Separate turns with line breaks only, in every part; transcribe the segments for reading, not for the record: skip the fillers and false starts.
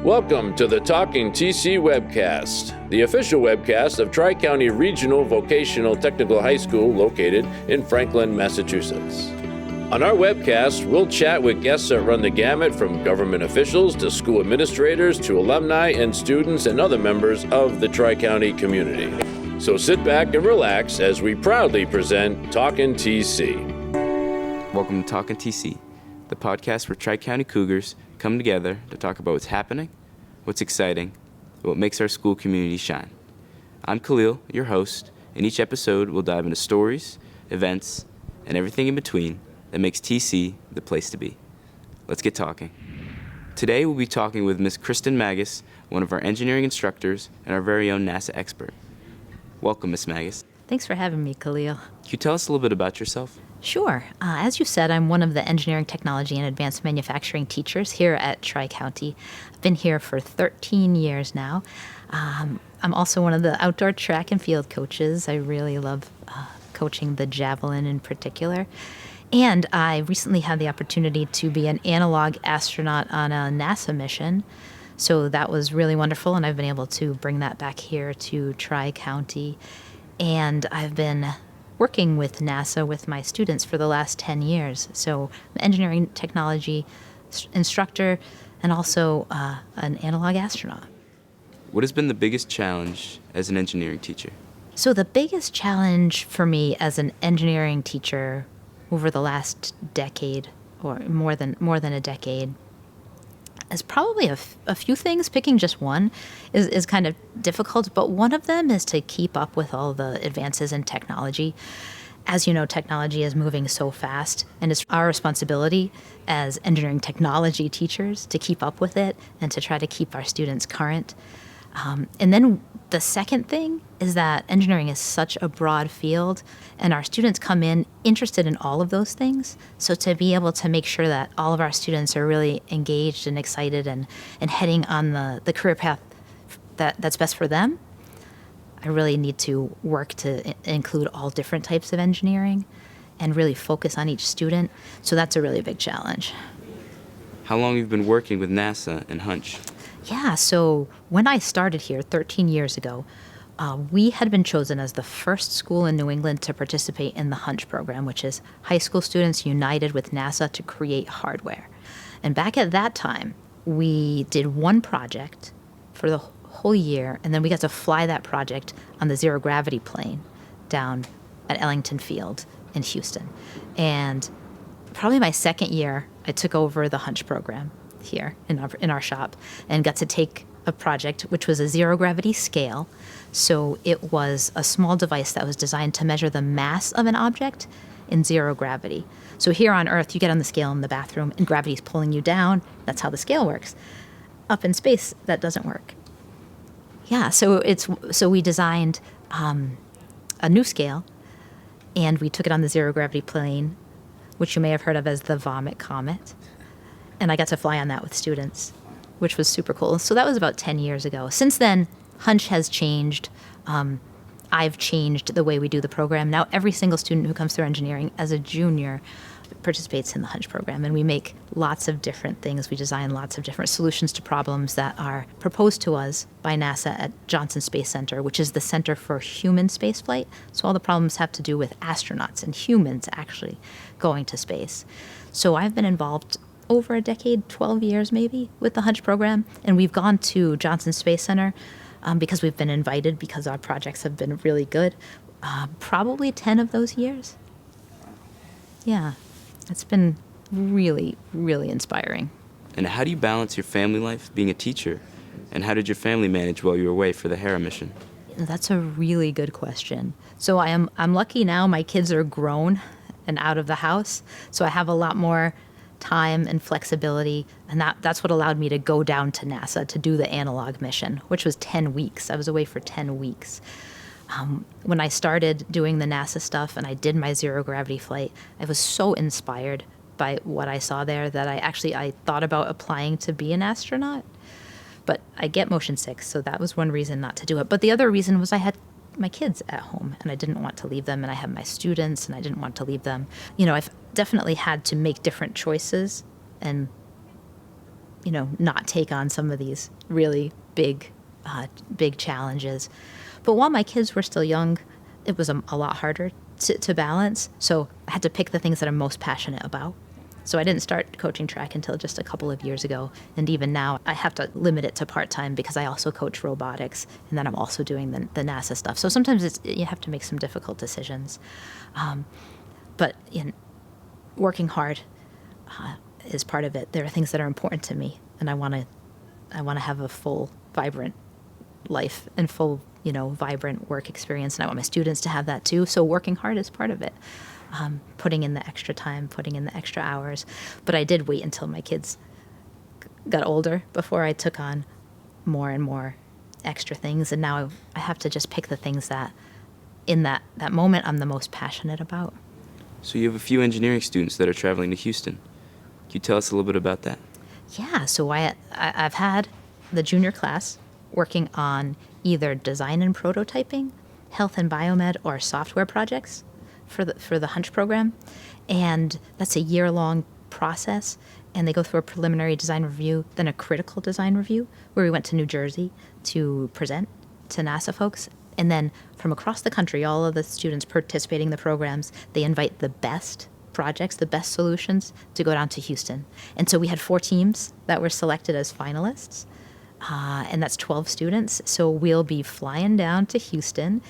Welcome to the Talkin TC webcast, the official webcast of Tri-County Regional Vocational Technical High School located in Franklin, Massachusetts. On our webcast, we'll chat with guests that run the gamut from government officials to school administrators to alumni and students and other members of the Tri-County community. So sit back and relax as we proudly present Talkin TC.
Welcome to Talkin TC, the podcast where Tri-County Cougars come together to talk about what's happening, what's exciting, and what makes our school community shine. I'm Khalil, your host, and each episode will dive into stories, events, and everything in between that makes TC the place to be. Let's get talking. Today we'll be talking with Miss Kristen Magas, one of our engineering instructors and our very own NASA expert. Welcome, Miss Magas.
Thanks for having me, Khalil.
Can you tell us a little bit about yourself?
Sure. As you said, I'm one of the engineering, technology, and advanced manufacturing teachers here at Tri-County. I've been here for 13 years now. I'm also one of the outdoor track and field coaches. I really love coaching the javelin in particular. And I recently had the opportunity to be an analog astronaut on a NASA mission. So that was really wonderful, and I've been able to bring that back here to Tri-County. And I've been working with NASA with my students for the last 10 years. So I'm an engineering technology instructor and also an analog astronaut.
What has been the biggest challenge as an engineering teacher?
So the biggest challenge for me as an engineering teacher over the last decade, or more than a decade, is probably a few things. Picking just one is kind of difficult, but one of them is to keep up with all the advances in technology. As you know, technology is moving so fast, and it's our responsibility as engineering technology teachers to keep up with it and to try to keep our students current. And then the second thing is that engineering is such a broad field, and our students come in interested in all of those things. So to be able to make sure that all of our students are really engaged and excited and heading on the career path that's best for them, I really need to work to include all different types of engineering and really focus on each student. So that's a really big challenge.
How long have you been working with NASA and Hunch?
Yeah, so when I started here 13 years ago, we had been chosen as the first school in New England to participate in the Hunch program, which is high school students united with NASA to create hardware. And back at that time, we did one project for the whole year, and then we got to fly that project on the zero-gravity plane down at Ellington Field in Houston. And probably my second year, I took over the Hunch program here in our shop and got to take a project which was a zero-gravity scale. So it was a small device that was designed to measure the mass of an object in zero gravity. So here on Earth, you get on the scale in the bathroom and gravity's pulling you down. That's how the scale works. Up in space, that doesn't work. Yeah, so we designed a new scale, and we took it on the zero-gravity plane, which you may have heard of as the Vomit Comet. And I got to fly on that with students, which was super cool. So that was about 10 years ago. Since then, Hunch has changed. I've changed the way we do the program. Now every single student who comes through engineering as a junior participates in the Hunch program, and we make lots of different things. We design lots of different solutions to problems that are proposed to us by NASA at Johnson Space Center, which is the center for human spaceflight. So all the problems have to do with astronauts and humans actually going to space. So I've been involved over a decade, 12 years maybe, with the Hunch program, and we've gone to Johnson Space Center because we've been invited because our projects have been really good. Probably 10 of those years. Yeah, it's been really, really inspiring.
And how do you balance your family life being a teacher? And how did your family manage while you were away for the Hera mission?
That's a really good question. So I'm lucky now. My kids are grown and out of the house, so I have a lot more time and flexibility, and that's what allowed me to go down to NASA to do the analog mission, which was 10 weeks. I was away for 10 weeks. When I started doing the NASA stuff and I did my zero-gravity flight, I was so inspired by what I saw there that I thought about applying to be an astronaut. But I get motion sick, so that was one reason not to do it. But the other reason was I had my kids at home, and I didn't want to leave them, and I have my students, and I didn't want to leave them. You know, I've definitely had to make different choices and not take on some of these really big challenges. But while my kids were still young, it was a lot harder to balance. So I had to pick the things that I'm most passionate about. So I didn't start coaching track until just a couple of years ago. And even now, I have to limit it to part-time because I also coach robotics, and then I'm also doing the NASA stuff. So sometimes you have to make some difficult decisions. But working hard is part of it. There are things that are important to me, and I want to have a full, vibrant life and full, vibrant work experience, and I want my students to have that too. So working hard is part of it. Putting in the extra time, putting in the extra hours. But I did wait until my kids got older before I took on more and more extra things. And now I have to just pick the things that in that moment I'm the most passionate about.
So you have a few engineering students that are traveling to Houston. Can you tell us a little bit about that?
Yeah, so I've had the junior class working on either design and prototyping, health and biomed, or software projects for the Hunch program. And that's a year-long process. And they go through a preliminary design review, then a critical design review, where we went to New Jersey to present to NASA folks. And then from across the country, all of the students participating in the programs, they invite the best projects, the best solutions to go down to Houston. And so we had 4 teams that were selected as finalists. And that's 12 students. So we'll be flying down to Houston.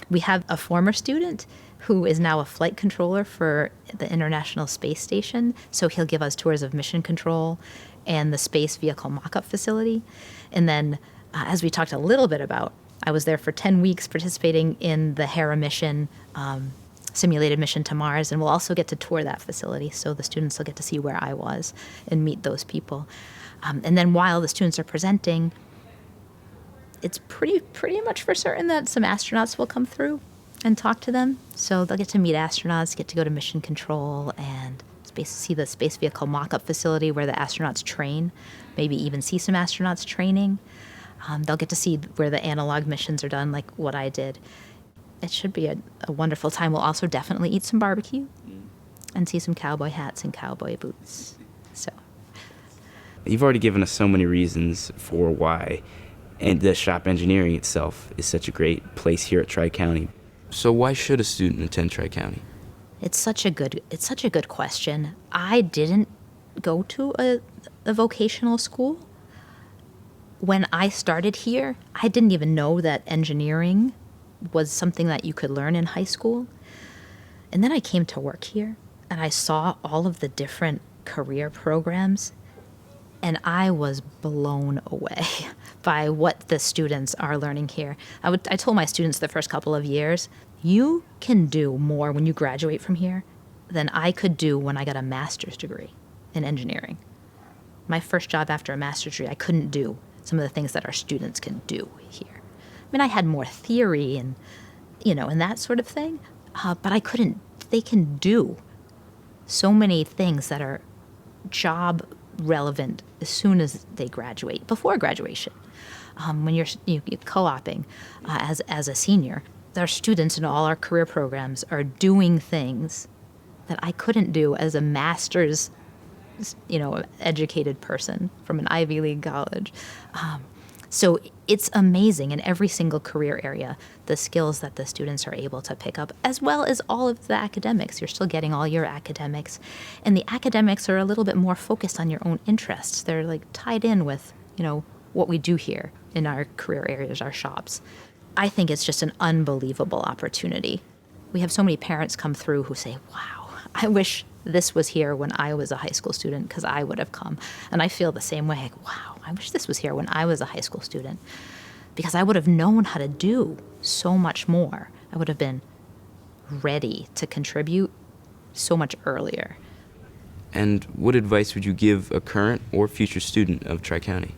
We have a former student who is now a flight controller for the International Space Station. So he'll give us tours of mission control and the space vehicle mock-up facility. And then, as we talked a little bit about, I was there for 10 weeks participating in the Hera mission, simulated mission to Mars, and we'll also get to tour that facility. So the students will get to see where I was and meet those people. And then while the students are presenting, it's pretty much for certain that some astronauts will come through and talk to them. So they'll get to meet astronauts, get to go to mission control, and see the space vehicle mock-up facility where the astronauts train, maybe even see some astronauts training. They'll get to see where the analog missions are done, like what I did. It should be a wonderful time. We'll also definitely eat some barbecue and see some cowboy hats and cowboy boots. So
You've already given us so many reasons for why and the shop engineering itself is such a great place here at Tri-County. So why should a student attend Tri-County?
It's such a good question. I didn't go to a vocational school. When I started here, I didn't even know that engineering was something that you could learn in high school. And then I came to work here, and I saw all of the different career programs, and I was blown away by what the students are learning here. I told my students the first couple of years, you can do more when you graduate from here than I could do when I got a master's degree in engineering. My first job after a master's degree, I couldn't do some of the things that our students can do here. I mean, I had more theory and, and that sort of thing, but I couldn't. They can do so many things that are job relevant as soon as they graduate, before graduation. When you're co-oping as a senior, our students in all our career programs are doing things that I couldn't do as a master's, educated person from an Ivy League college. So it's amazing in every single career area, the skills that the students are able to pick up, as well as all of the academics. You're still getting all your academics. And the academics are a little bit more focused on your own interests. They're like tied in with, what we do here in our career areas, our shops. I think it's just an unbelievable opportunity. We have so many parents come through who say, wow, I wish this was here when I was a high school student because I would have come. And I feel the same way. Like, wow, I wish this was here when I was a high school student because I would have known how to do so much more. I would have been ready to contribute so much earlier.
And what advice would you give a current or future student of Tri-County?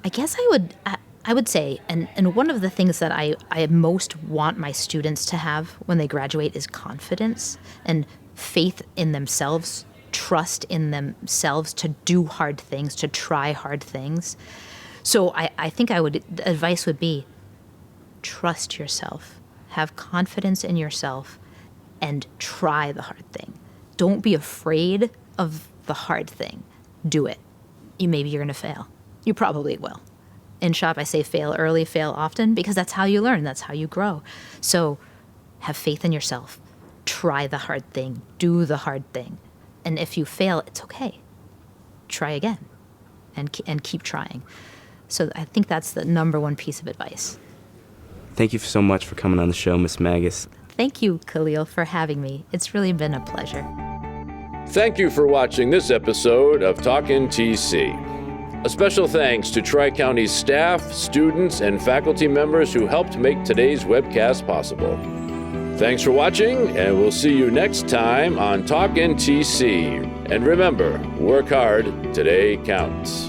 I guess I would say, and one of the things that I most want my students to have when they graduate is confidence and faith in themselves, trust in themselves to do hard things, to try hard things. So I think advice would be, trust yourself, have confidence in yourself, and try the hard thing. Don't be afraid of the hard thing. Do it. maybe you're going to fail. You probably will. In shop, I say fail early, fail often, because that's how you learn. That's how you grow. So have faith in yourself. Try the hard thing. Do the hard thing. And if you fail, it's okay. Try again and keep trying. So I think that's the number one piece of advice.
Thank you so much for coming on the show, Ms. Magas.
Thank you, Khalil, for having me. It's really been a pleasure.
Thank you for watching this episode of Talkin' TC. A special thanks to Tri-County's staff, students, and faculty members who helped make today's webcast possible. Thanks for watching, and we'll see you next time on Talkin' TC. And remember, work hard, today counts.